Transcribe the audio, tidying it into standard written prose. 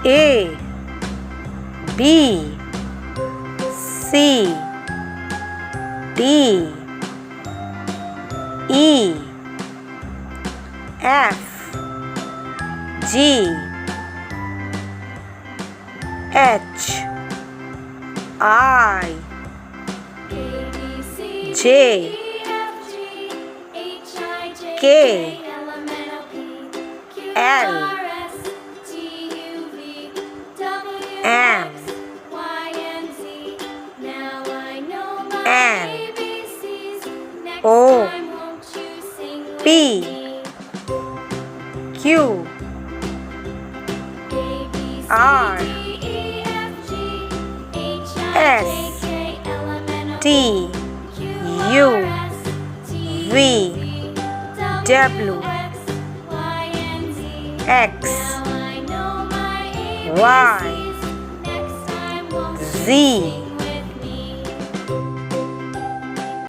A B C D E F G H I J K L M N O P Q R S T U V W X Y Z